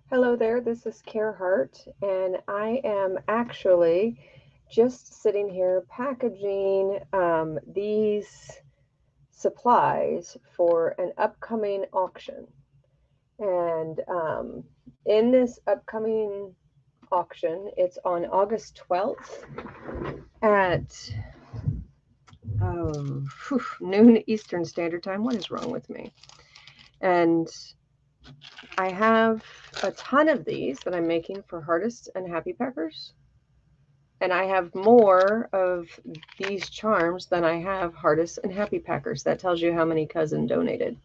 Hello there, this is Care Hart, and I am actually just sitting here packaging these supplies for an upcoming auction. And in this upcoming auction, it's on August 12th at noon Eastern Standard Time. What is wrong with me? And I have a ton of these that I'm making for Hartists and Happy Packers. And I have more of these charms than I have Hartists and Happy Packers. That tells you how many cousin donated.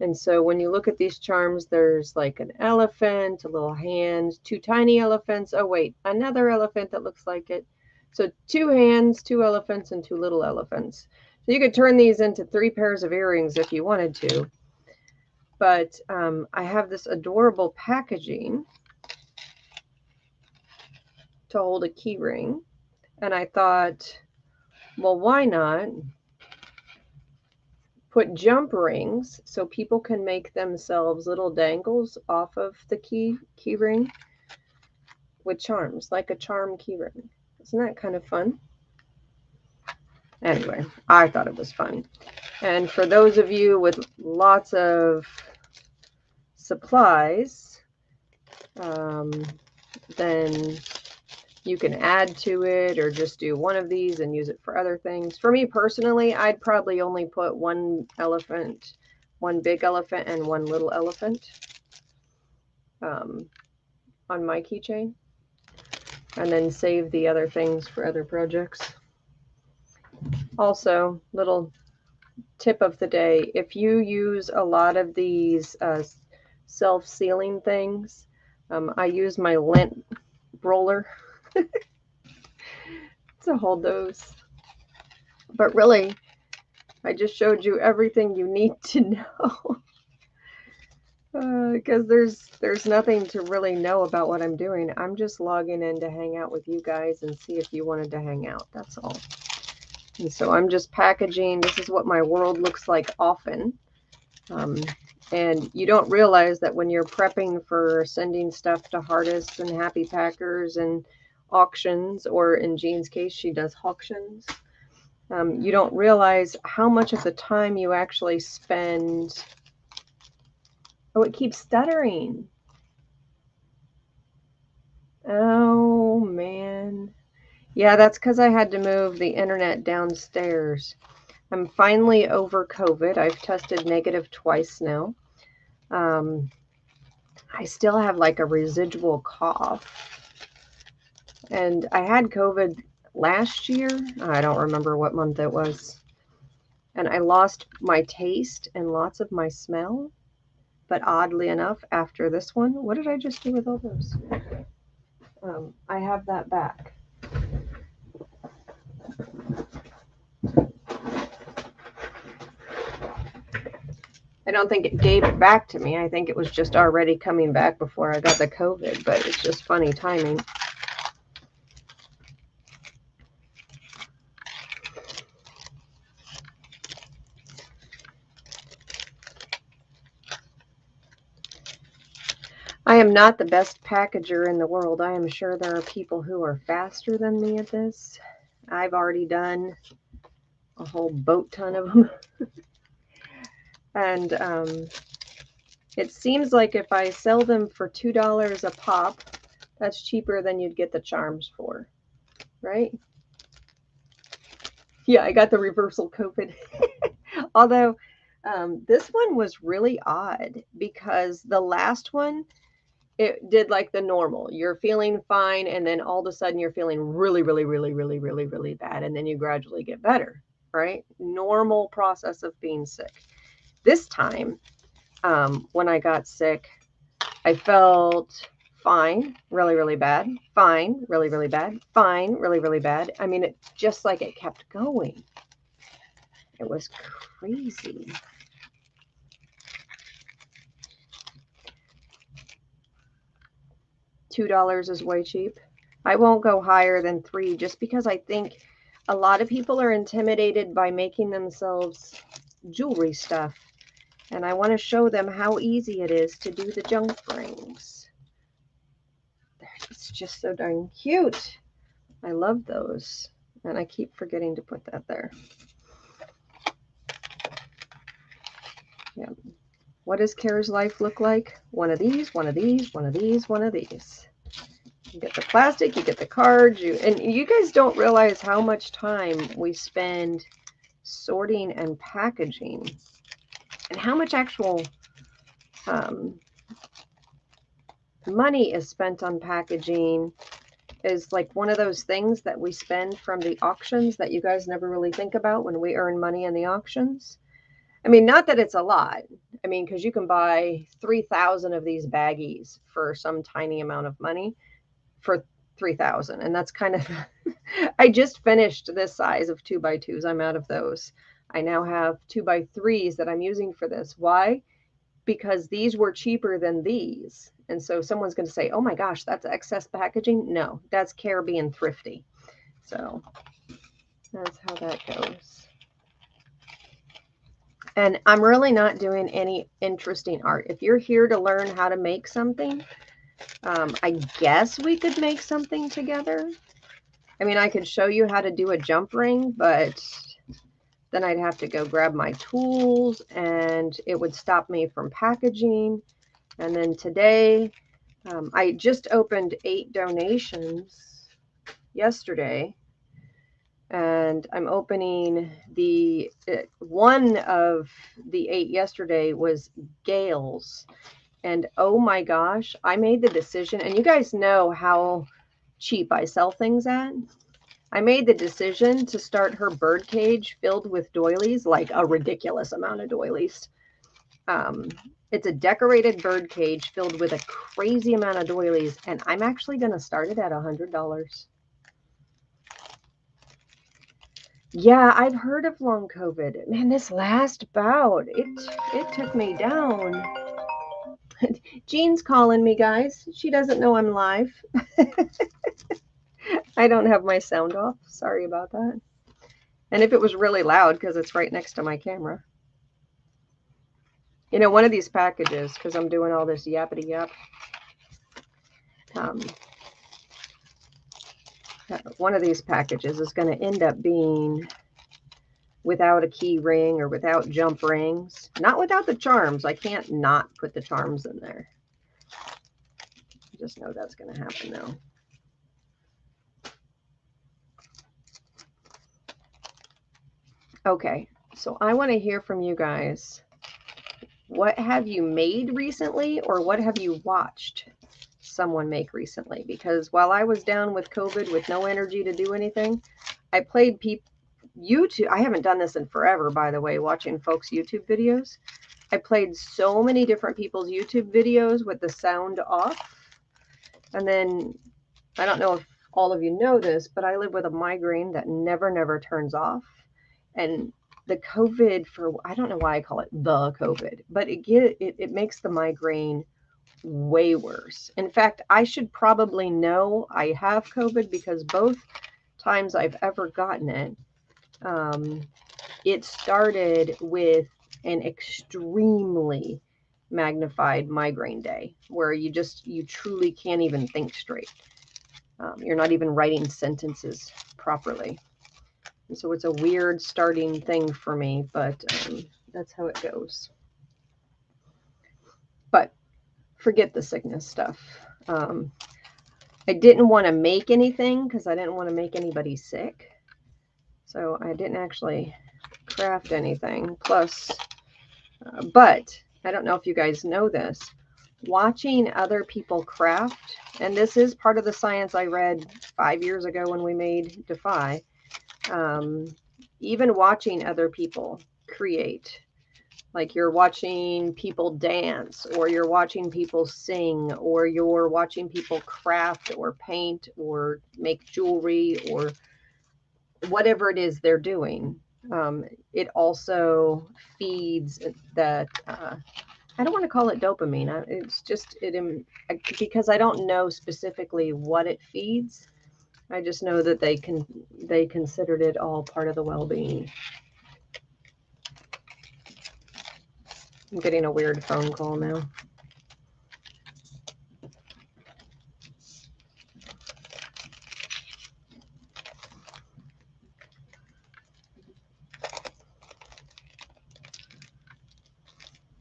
And so when you look at these charms, there's like an elephant, a little hand, two tiny elephants. Oh, wait, another elephant that looks like it. So two hands, two elephants, and two little elephants. So you could turn these into 3 pairs of earrings if you wanted to. But I have this adorable packaging to hold a key ring. And I thought, well, why not put jump rings so people can make themselves little dangles off of the key ring with charms, like a charm key ring. Isn't that kind of fun? Anyway, I thought it was fun. And for those of you with lots of supplies, then you can add to it or just do one of these and use it for other things. For me personally, I'd probably only put one elephant, one big elephant and one little elephant on my keychain, and then save the other things for other projects. Also, little tip of the day, if you use a lot of these self-sealing things, I use my lint roller to hold those. But really, I just showed you everything you need to know. Because there's nothing to really know about what I'm doing. I'm just logging in to hang out with you guys and see if you wanted to hang out. That's all. And so I'm just packaging. This is what my world looks like often. And you don't realize that when you're prepping for sending stuff to Hartists and Happy Packers and auctions, or in Jean's case, she does auctions. You don't realize how much of the time you actually spend. Oh, it keeps stuttering. Oh, man. Yeah, that's because I had to move the internet downstairs. I'm finally over COVID. I've tested negative twice now. I still have like a residual cough. And I had COVID last year. I don't remember what month it was. And I lost my taste and lots of my smell. But oddly enough, after this one, what did I just do with all those? I have that back. I don't think it gave it back to me. I think it was just already coming back before I got the COVID, but it's just funny timing. I am not the best packager in the world. I am sure there are people who are faster than me at this. I've already done a whole boat ton of them. And it seems like if I sell them for $2 a pop, that's cheaper than you'd get the charms for, right? Yeah, I got the reversal COVID. Although this one was really odd because the last one, it did like the normal. You're feeling fine, and then all of a sudden you're feeling really, really, really, really, really, really bad, and then you gradually get better, right? Normal process of being sick. This time, when I got sick, I felt fine, really, really bad, fine, really, really bad, fine, really, really bad. I mean, it just like it kept going. It was crazy. $2 is way cheap. I won't go higher than 3 just because I think a lot of people are intimidated by making themselves jewelry stuff. And I want to show them how easy it is to do the junk rings. It's just so darn cute. I love those. And I keep forgetting to put that there. Yeah. What does Kara's life look like? One of these, one of these, one of these, one of these. You get the plastic, you get the cards, and you guys don't realize how much time we spend sorting and packaging, and how much actual money is spent on packaging. Is like one of those things that we spend from the auctions that you guys never really think about when we earn money in the auctions. I mean, not that it's a lot. I mean, because you can buy 3,000 of these baggies for some tiny amount of money for 3,000. And that's kind of, I just finished this size of 2x2s. I'm out of those. I now have 2x3s that I'm using for this. Why? Because these were cheaper than these. And so someone's going to say, oh my gosh, that's excess packaging. No, that's Care being thrifty. So that's how that goes. And I'm really not doing any interesting art. If you're here to learn how to make something, I guess we could make something together. I mean, I could show you how to do a jump ring, but then I'd have to go grab my tools and it would stop me from packaging. And then today, I just opened 8 donations yesterday. And I'm opening the one of the 8 yesterday was Gail's. And oh my gosh, I made the decision, and you guys know how cheap I sell things at. I made the decision to start her bird cage filled with doilies, like a ridiculous amount of doilies. It's a decorated bird cage filled with a crazy amount of doilies, and I'm actually going to start it at $100. Yeah, I've heard of long COVID. Man, this last bout, it took me down. Jean's calling me, guys. She doesn't know I'm live. I don't have my sound off. Sorry about that. And if it was really loud, because it's right next to my camera. You know, one of these packages, because I'm doing all this yappity yap, one of these packages is going to end up being without a key ring or without jump rings. Not without the charms. I can't not put the charms in there. I just know that's going to happen though. Okay, so I want to hear from you guys. What have you made recently, or what have you watched someone make recently? Because while I was down with COVID with no energy to do anything, I played YouTube. I haven't done this in forever, by the way, watching folks' YouTube videos. I played so many different people's YouTube videos with the sound off. And then, I don't know if all of you know this, but I live with a migraine that never turns off. And the COVID, I don't know why I call it the COVID, but it makes the migraine way worse. In fact, I should probably know I have COVID, because both times I've ever gotten it, it started with an extremely magnified migraine day where you truly can't even think straight. You're not even writing sentences properly. And so it's a weird starting thing for me, but that's how it goes. But forget the sickness stuff. I didn't want to make anything because I didn't want to make anybody sick. So I didn't actually craft anything. Plus, but I don't know if you guys know this, watching other people craft, and this is part of the science I read 5 years ago when we made Defy. Even watching other people create, like you're watching people dance, or you're watching people sing, or you're watching people craft or paint or make jewelry or whatever it is they're doing. It also feeds that, I don't want to call it dopamine. It's just, because I don't know specifically what it feeds. I just know that they considered it all part of the well-being. I'm getting a weird phone call now.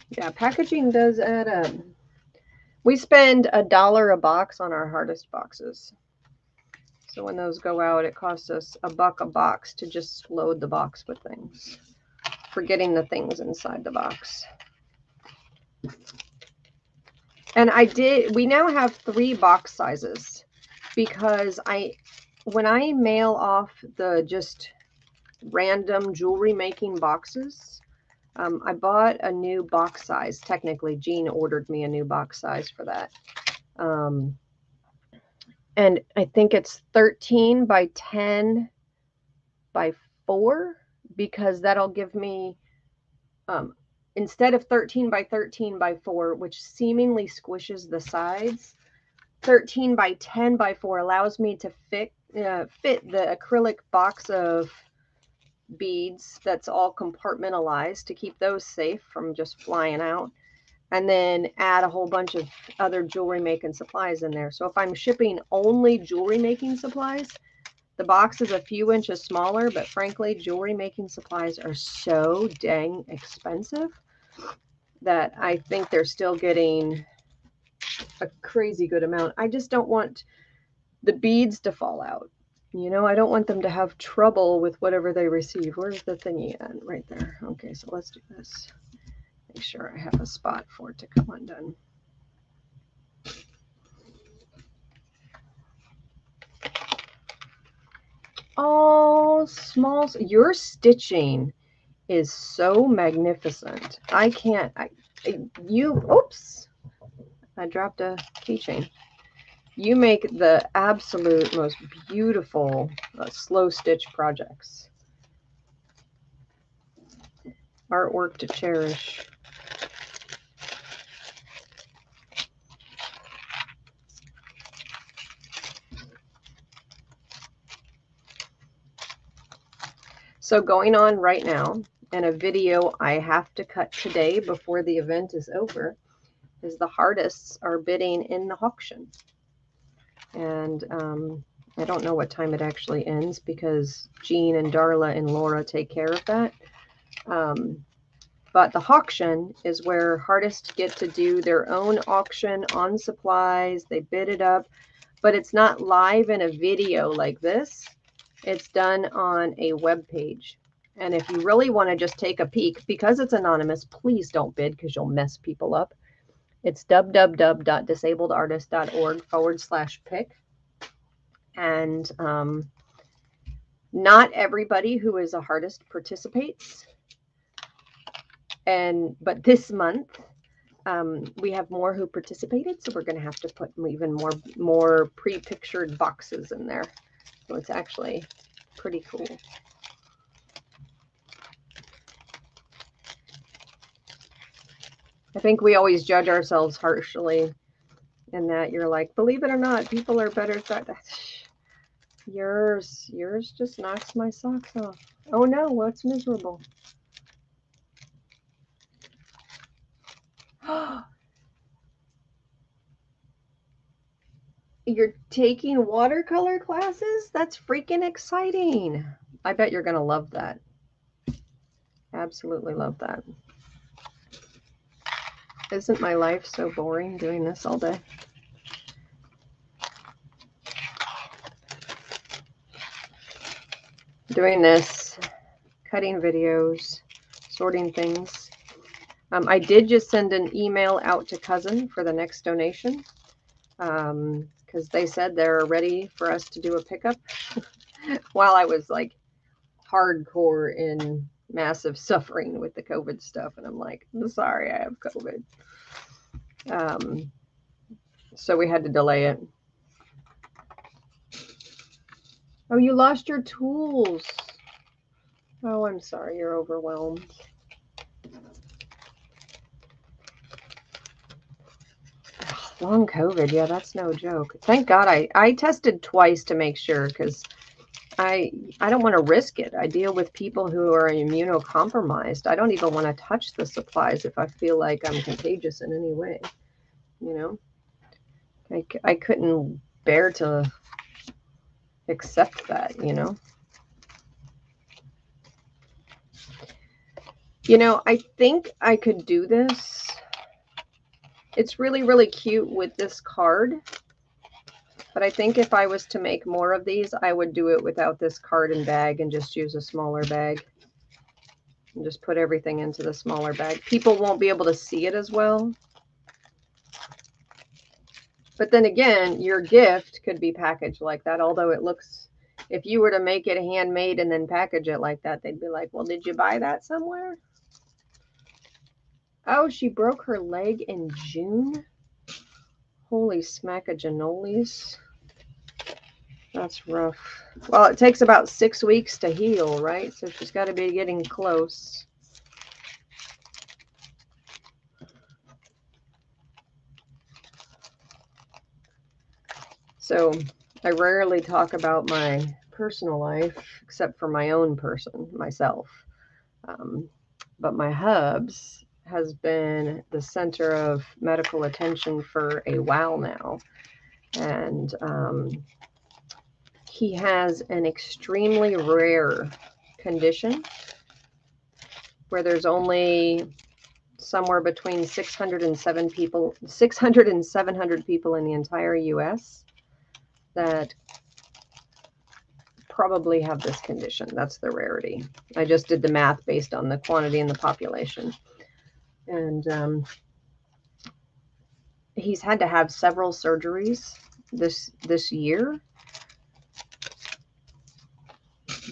Yeah, packaging does add up. We spend $1 a box on our Hartist boxes. So when those go out, it costs us $1 a box to just load the box with things, forgetting the things inside the box. And we now have 3 box sizes because when I mail off the just random jewelry making boxes, I bought a new box size. Technically, Jean ordered me a new box size for that. And I think it's 13 by 10 by 4, because that'll give me, instead of 13 by 13 by 4, which seemingly squishes the sides, 13 by 10 by 4 allows me to fit the acrylic box of beads that's all compartmentalized to keep those safe from just flying out, and then add a whole bunch of other jewelry making supplies in there. So if I'm shipping only jewelry making supplies, the box is a few inches smaller, but frankly, jewelry making supplies are so dang expensive that I think they're still getting a crazy good amount. I just don't want the beads to fall out. You know, I don't want them to have trouble with whatever they receive. Where's the thingy at? Right there. Okay, so let's do this. Make sure I have a spot for it to come undone. Oh, small. Your stitching is so magnificent. I can't. Oops. I dropped a keychain. You make the absolute most beautiful slow stitch projects. Artwork to cherish. So going on right now, and a video I have to cut today before the event is over, is the Hartists are bidding in the auction. And I don't know what time it actually ends because Jean and Darla and Laura take care of that. But the auction is where Hartists get to do their own auction on supplies. They bid it up, but it's not live in a video like this. It's done on a web page. And if you really want to just take a peek, because it's anonymous, please don't bid because you'll mess people up. It's www.disabledartist.org/pick. And not everybody who is a Hartist participates. But this month, we have more who participated, so we're going to have to put even more pre-pictured boxes in there. So it's actually pretty cool. I think we always judge ourselves harshly in that you're like, believe it or not, people are better at that. Yours just knocks my socks off. Oh no, what's miserable? You're taking watercolor classes? That's freaking exciting. I bet you're going to love that. Absolutely love that. Isn't my life so boring doing this all day? Doing this, cutting videos, sorting things. I did just send an email out to Cousin for the next donation because they said they're ready for us to do a pickup while I was like hardcore in massive suffering with the COVID stuff. And I'm like, I'm sorry, I have COVID. So we had to delay it. Oh, you lost your tools. Oh, I'm sorry, you're overwhelmed. Long COVID, yeah, that's no joke. Thank God I tested twice to make sure because I don't want to risk it. I deal with people who are immunocompromised. I don't even want to touch the supplies if I feel like I'm contagious in any way. You know, I couldn't bear to accept that, you know. You know, I think I could do this. It's really, really cute with this card. But I think if I was to make more of these, I would do it without this card and bag and just use a smaller bag. And just put everything into the smaller bag. People won't be able to see it as well. But then again, your gift could be packaged like that, although it looks, if you were to make it handmade and then package it like that, they'd be like, well, did you buy that somewhere? Oh, she broke her leg in June? Holy smackaganolis. That's rough. Well, it takes about 6 weeks to heal, right? So she's got to be getting close. So I rarely talk about my personal life, except for my own person, myself. But my hubs has been the center of medical attention for a while now. And he has an extremely rare condition where there's only somewhere between 600 and 700 people in the entire US that probably have this condition. That's the rarity. I just did the math based on the quantity in the population. And he's had to have several surgeries this year.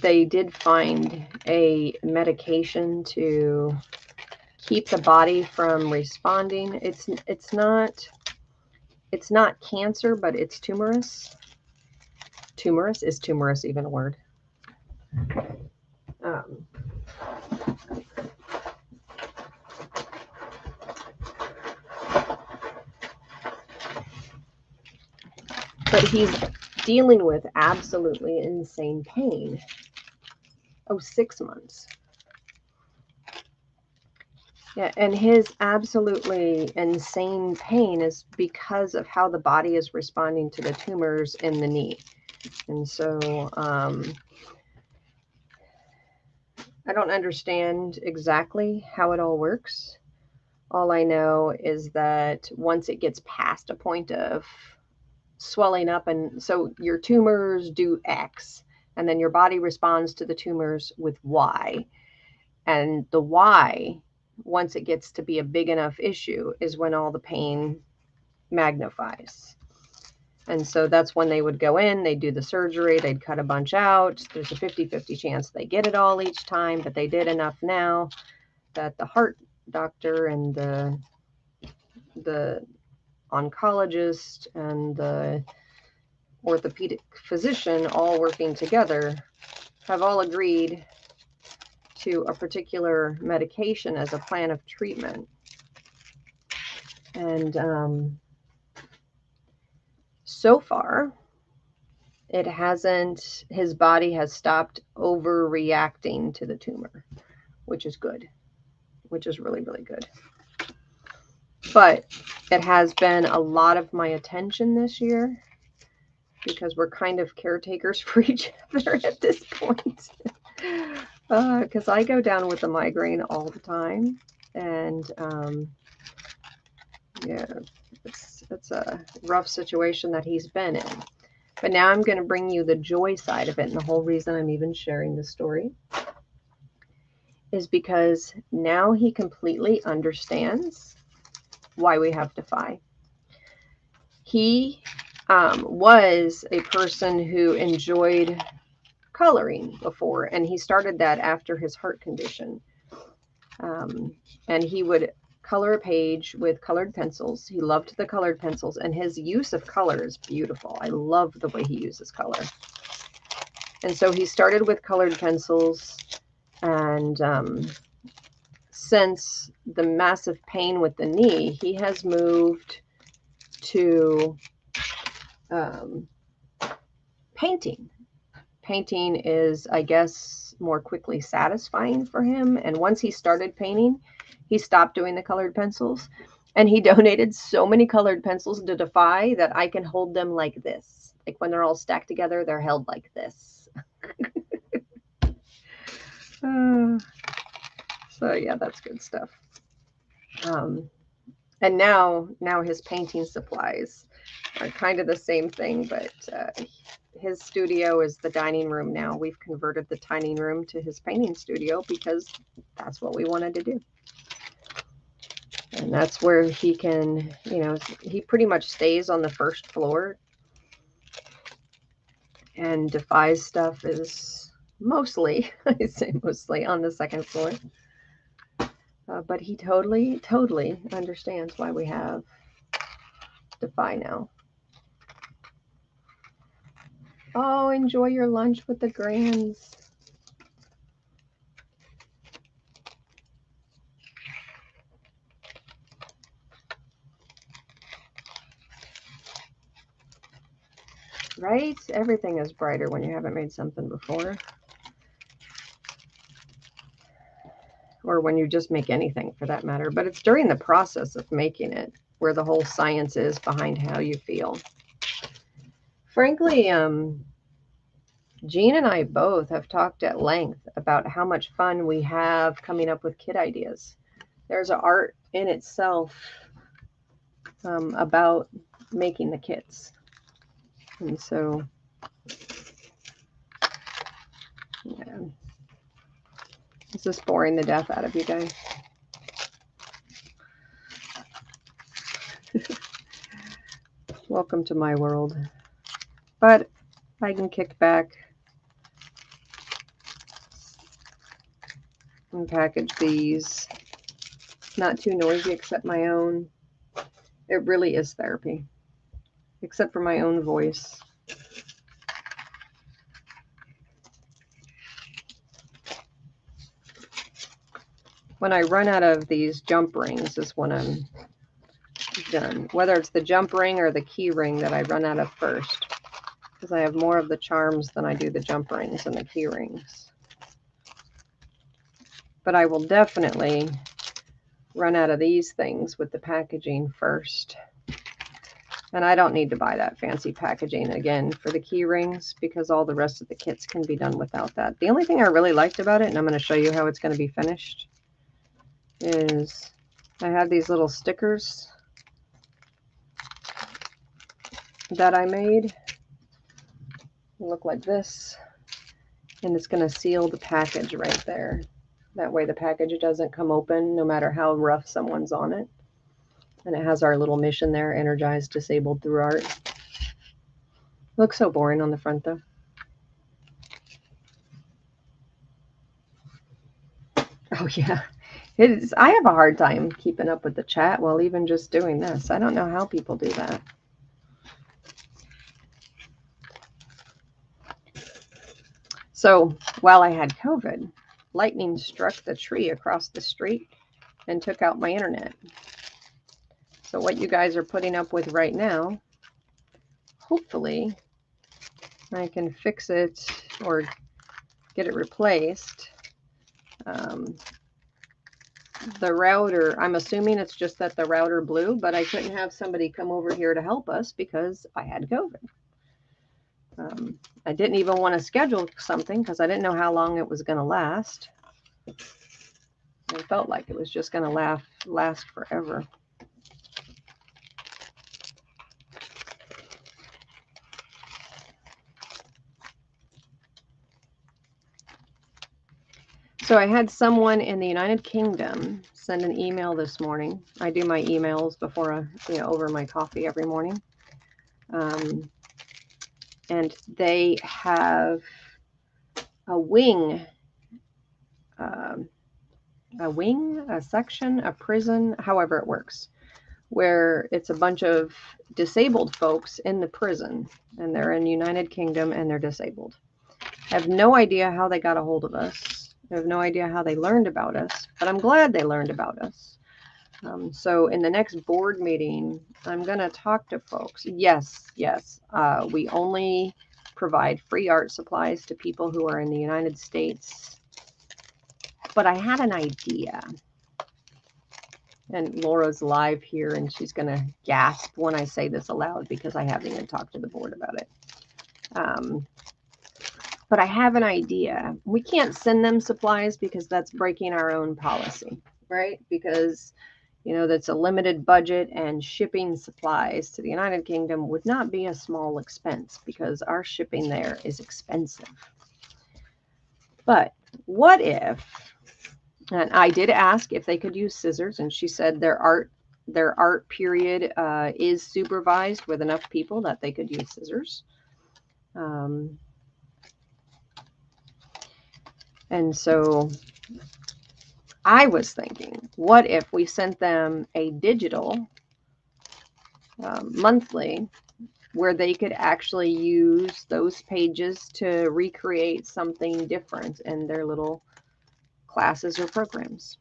They did find a medication to keep the body from responding. It's not cancer, but it's tumorous. Tumorous? Is tumorous even a word? But he's dealing with absolutely insane pain. Oh, 6 months. Yeah, and his absolutely insane pain is because of how the body is responding to the tumors in the knee. And so I don't understand exactly how it all works. All I know is that once it gets past a point of swelling up, and so your tumors do X, and then your body responds to the tumors with Y. And the Y, once it gets to be a big enough issue, is when all the pain magnifies. And so that's when they would go in, they'd do the surgery, they'd cut a bunch out. There's a 50-50 chance they get it all each time, but they did enough now that the heart doctor and the oncologist and the orthopedic physician, all working together, have all agreed to a particular medication as a plan of treatment. And so far, it hasn't, his body has stopped overreacting to the tumor, which is good, which is really, really good. But it has been a lot of my attention this year because we're kind of caretakers for each other at this point. Because I go down with a migraine all the time. And yeah, it's a rough situation that he's been in. But now I'm going to bring you the joy side of it. And the whole reason I'm even sharing this story is because now he completely understands why we have Defy. He was a person who enjoyed coloring before, and he started that after his heart condition. And he would color a page with colored pencils. He loved the colored pencils, and his use of color is beautiful. I love the way he uses color. And so he started with colored pencils, and since the massive pain with the knee, he has moved to painting. Painting is, I guess, more quickly satisfying for him. And once he started painting, he stopped doing the colored pencils. And he donated so many colored pencils to Defy that I can hold them like this. Like when they're all stacked together, they're held like this. So So yeah, that's good stuff. And now his painting supplies are kind of the same thing, but his studio is the dining room now. We've converted the dining room to his painting studio because that's what we wanted to do. And that's where he can, you know, he pretty much stays on the first floor, and Defy's stuff is mostly, I say mostly, on the second floor. But he totally understands why we have Defy now. Oh, enjoy your lunch with the grands. Right? Everything is brighter when you haven't made something before. Or when you just make anything for that matter. But it's during the process of making it where the whole science is behind how you feel. Frankly, Jean and I both have talked at length about how much fun we have coming up with kit ideas. There's an art in itself about making the kits. And so, yeah. Is this boring the death out of you guys? Welcome to my world. But I can kick back and package these. Not too noisy except my own. It really is therapy. Except for my own voice. When I run out of these jump rings is when I'm done. Whether it's the jump ring or the key ring that I run out of first. Because I have more of the charms than I do the jump rings and the key rings. But I will definitely run out of these things with the packaging first. And I don't need to buy that fancy packaging again for the key rings because all the rest of the kits can be done without that. The only thing I really liked about it, and I'm going to show you how it's going to be finished, is I have these little stickers that I made. They look like this, and it's going to seal the package right there. That way the package doesn't come open no matter how rough someone's on it. And it has our little mission there, energized, disabled through art. Looks so boring on the front though. Oh yeah, it is. I have a hard time keeping up with the chat while even just doing this. I don't know how people do that. So while I had COVID, lightning struck the tree across the street and took out my internet. So what you guys are putting up with right now, hopefully I can fix it or get it replaced. The router, I'm assuming it's just that the router blew, but I couldn't have somebody come over here to help us because I had COVID. I didn't even want to schedule something because I didn't know how long it was going to last. It felt like it was just going to last forever. So I had someone in the United Kingdom send an email this morning. I do my emails before over my coffee every morning. And they have a wing, a section, a prison, however it works, where it's a bunch of disabled folks in the prison, and they're in the United Kingdom and they're disabled. I have no idea how they got a hold of us. I have no idea how they learned about us, but I'm glad they learned about us. So in the next board meeting, I'm going to talk to folks. Yes, we only provide free art supplies to people who are in the United States. But I had an idea. And Laura's live here, and she's going to gasp when I say this aloud because I haven't even talked to the board about it. but I have an idea. We can't send them supplies because that's breaking our own policy, right? Because, that's a limited budget, and shipping supplies to the United Kingdom would not be a small expense because our shipping there is expensive. But what if, and I did ask if they could use scissors, and she said their art period is supervised with enough people that they could use scissors. And so I was thinking, what if we sent them a digital monthly where they could actually use those pages to recreate something different in their little classes or programs.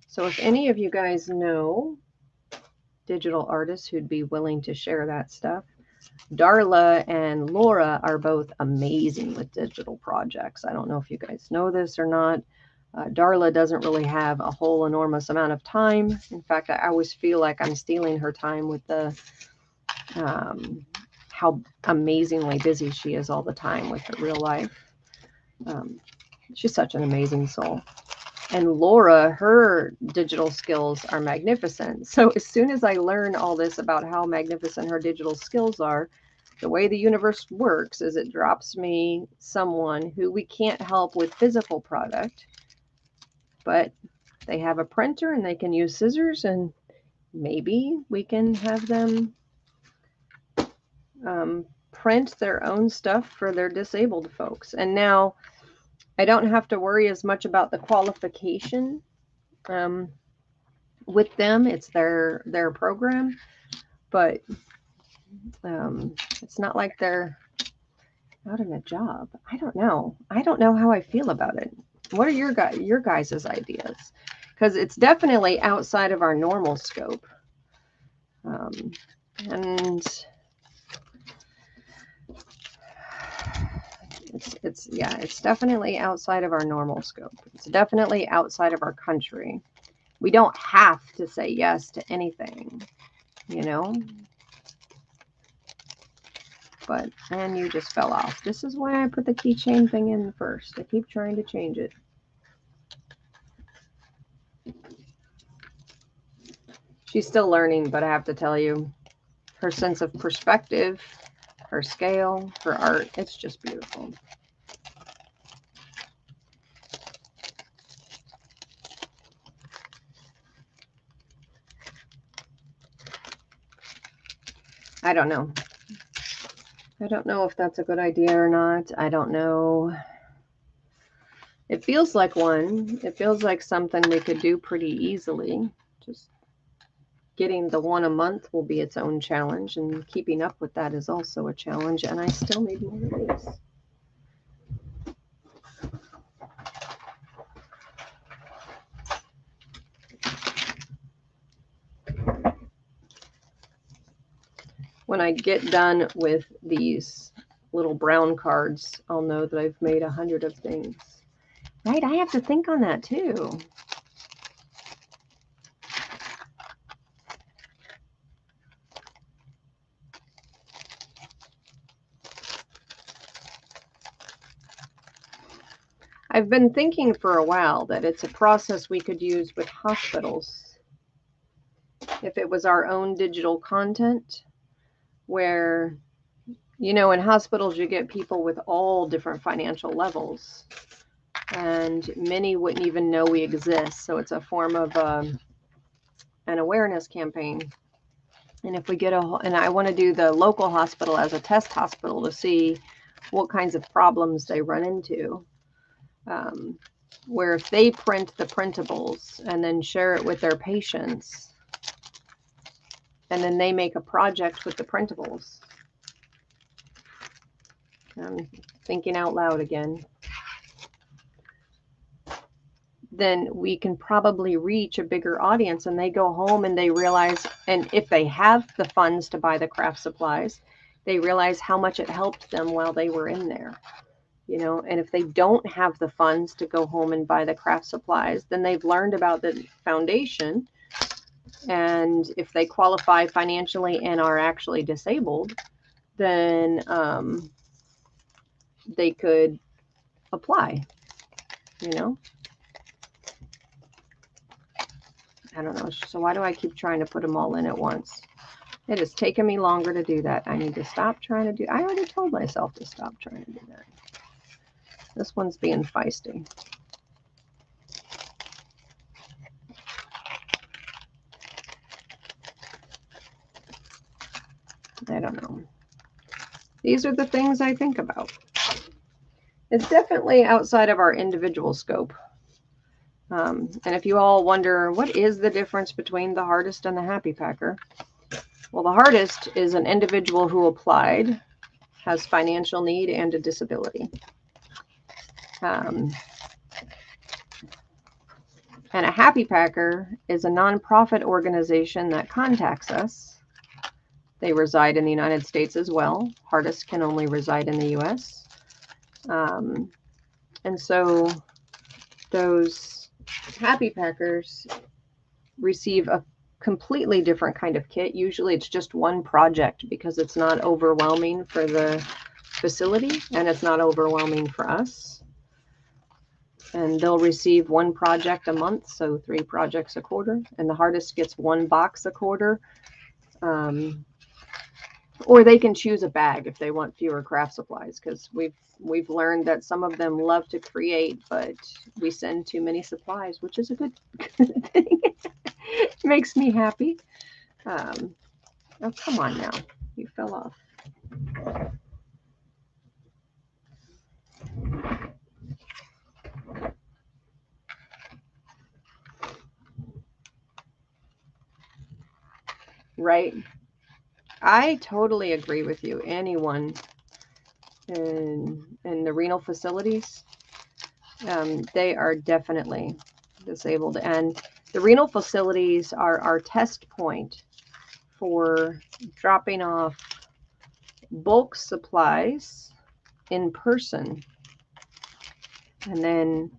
So if any of you guys know digital artists who'd be willing to share that stuff, Darla and Laura are both amazing with digital projects. I don't know if you guys know this or not. Darla doesn't really have a whole enormous amount of time. In fact, I always feel like I'm stealing her time with the how amazingly busy she is all the time with her real life. She's such an amazing soul. And Laura, her digital skills are magnificent. So as soon as I learn all this about how magnificent her digital skills are, the way the universe works is it drops me someone who we can't help with physical product, but they have a printer and they can use scissors, and maybe we can have them print their own stuff for their disabled folks. And now I don't have to worry as much about the qualification with them. It's their program, but it's not like they're out in a job. I don't know how I feel about it. What are your guys' ideas? Because it's definitely outside of our normal scope, and it's definitely outside of our normal scope. It's definitely outside of our country. We don't have to say yes to anything, But, and you just fell off. This is why I put the keychain thing in first. I keep trying to change it. She's still learning, but I have to tell you, her sense of perspective, her scale, her art, it's just beautiful. I don't know. I don't know if that's a good idea or not. I don't know. It feels like one. It feels like something we could do pretty easily. Just getting the one a month will be its own challenge, and keeping up with that is also a challenge, and I still need more of these. When I get done with these little brown cards, I'll know that I've made 100 of things. Right? I have to think on that too. I've been thinking for a while that it's a process we could use with hospitals. If it was our own digital content, where, in hospitals you get people with all different financial levels, and many wouldn't even know we exist. So it's a form of an awareness campaign. And if we get and I want to do the local hospital as a test hospital to see what kinds of problems they run into. Where if they print the printables and then share it with their patients, and then they make a project with the printables. I'm thinking out loud again. Then we can probably reach a bigger audience, and they go home and they realize, and if they have the funds to buy the craft supplies, they realize how much it helped them while they were in there. And if they don't have the funds to go home and buy the craft supplies, then they've learned about the foundation. And if they qualify financially and are actually disabled, then they could apply, you know? I don't know. So why do I keep trying to put them all in at once? It has taken me longer to do that. I need to stop trying to do. I already told myself to stop trying to do that. This one's being feisty. I don't know. These are the things I think about. It's definitely outside of our individual scope. And if you all wonder, what is the difference between the Hartist and the Happy Packer? Well, the Hartist is an individual who applied, has financial need and a disability. And a Happy Packer is a nonprofit organization that contacts us. They reside in the United States as well. Hartists can only reside in the US. And so those Happy Packers receive a completely different kind of kit. Usually it's just one project because it's not overwhelming for the facility and it's not overwhelming for us. And they'll receive one project a month, so 3 projects a quarter. And the Hartist gets 1 box a quarter. Or they can choose a bag if they want fewer craft supplies, because we've learned that some of them love to create, but we send too many supplies, which is a good thing. It makes me happy. Oh, come on now. You fell off. Right. I totally agree with you. Anyone in the renal facilities, they are definitely disabled. And the renal facilities are our test point for dropping off bulk supplies in person. And then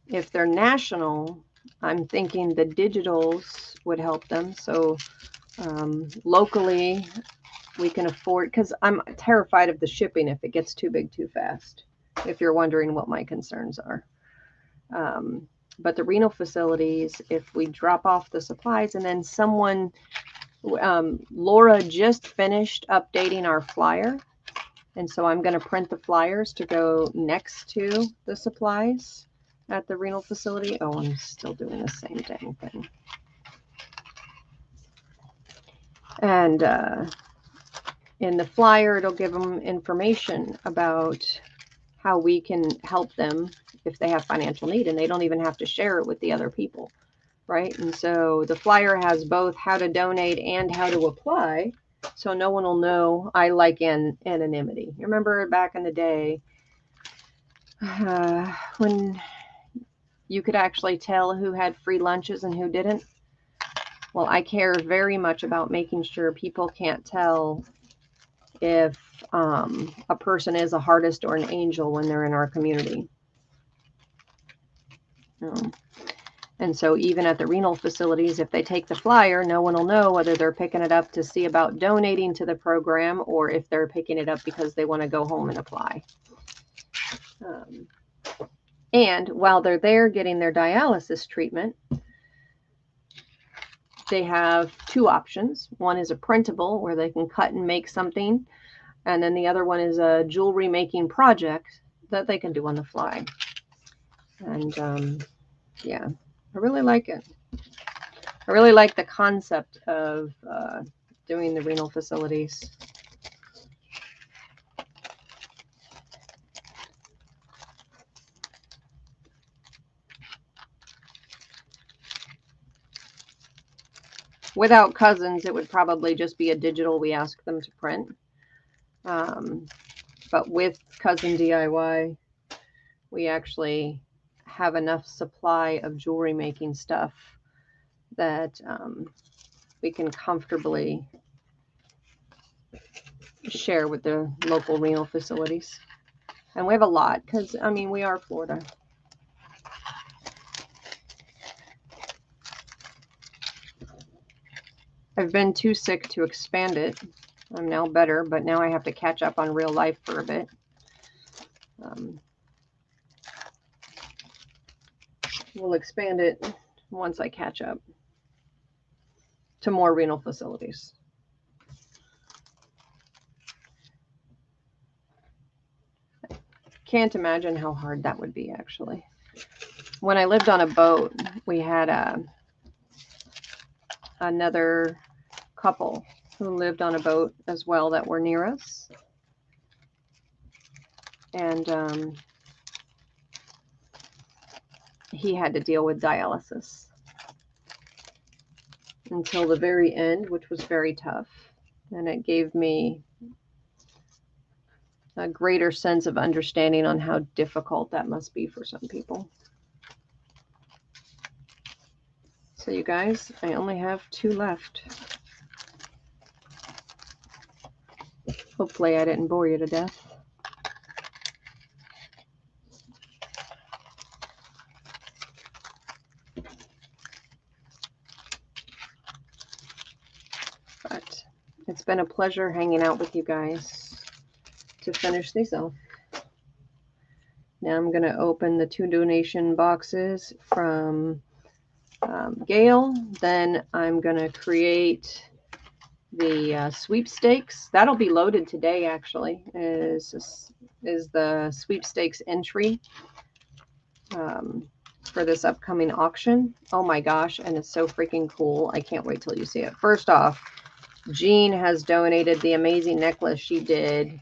if they're national, I'm thinking the digitals would help them. So locally, we can afford, because I'm terrified of the shipping if it gets too big too fast, if you're wondering what my concerns are. But the renal facilities, if we drop off the supplies and then someone, Laura just finished updating our flyer. And so I'm going to print the flyers to go next to the supplies at the renal facility. Oh, I'm still doing the same dang thing. And in the flyer, it'll give them information about how we can help them if they have financial need, and they don't even have to share it with the other people, right? And so the flyer has both how to donate and how to apply, so no one will know. I like anonymity. You remember back in the day when you could actually tell who had free lunches and who didn't? Well, I care very much about making sure people can't tell if a person is a Hartist or an angel when they're in our community. And so even at the renal facilities, if they take the flyer, no one will know whether they're picking it up to see about donating to the program or if they're picking it up because they want to go home and apply. And while they're there getting their dialysis treatment, they have 2 options. One is a printable where they can cut and make something. And then the other one is a jewelry making project that they can do on the fly. And yeah, I really like it. I really like the concept of doing the renal facilities. Without Cousins, it would probably just be a digital we ask them to print. But with Cousin DIY, we actually have enough supply of jewelry making stuff that we can comfortably share with the local renal facilities. And we have a lot because, I mean, we are Florida. I've been too sick to expand it. I'm now better, but now I have to catch up on real life for a bit. we'll expand it once I catch up to more renal facilities. Can't imagine how hard that would be, actually. When I lived on a boat, we had another couple who lived on a boat as well that were near us. And he had to deal with dialysis until the very end, which was very tough. And it gave me a greater sense of understanding on how difficult that must be for some people. So you guys, I only have 2 left. Hopefully I didn't bore you to death. But it's been a pleasure hanging out with you guys to finish these off. Now I'm going to open the 2 donation boxes from Gail. Then I'm going to create the sweepstakes. That'll be loaded today, actually, is the sweepstakes entry for this upcoming auction. Oh my gosh, and it's so freaking cool. I can't wait till you see it. First off, Jean has donated the amazing necklace she did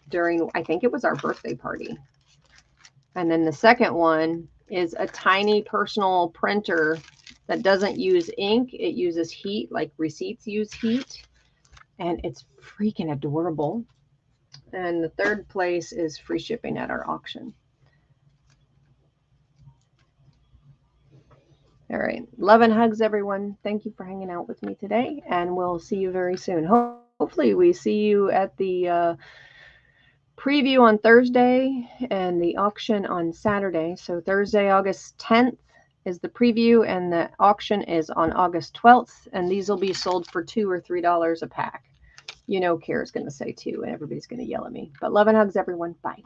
during, I think it was our birthday party. And then the second one is a tiny personal printer that doesn't use ink. It uses heat, like receipts use heat. And it's freaking adorable. And the third place is free shipping at our auction. All right. Love and hugs, everyone. Thank you for hanging out with me today. And we'll see you very soon. Hopefully we see you at the preview on Thursday and the auction on Saturday. So Thursday, August 10th is the preview, and the auction is on August 12th. And these will be sold for $2 or $3 a pack. You know, Kara's going to say 2, and everybody's going to yell at me. But love and hugs, everyone. Bye.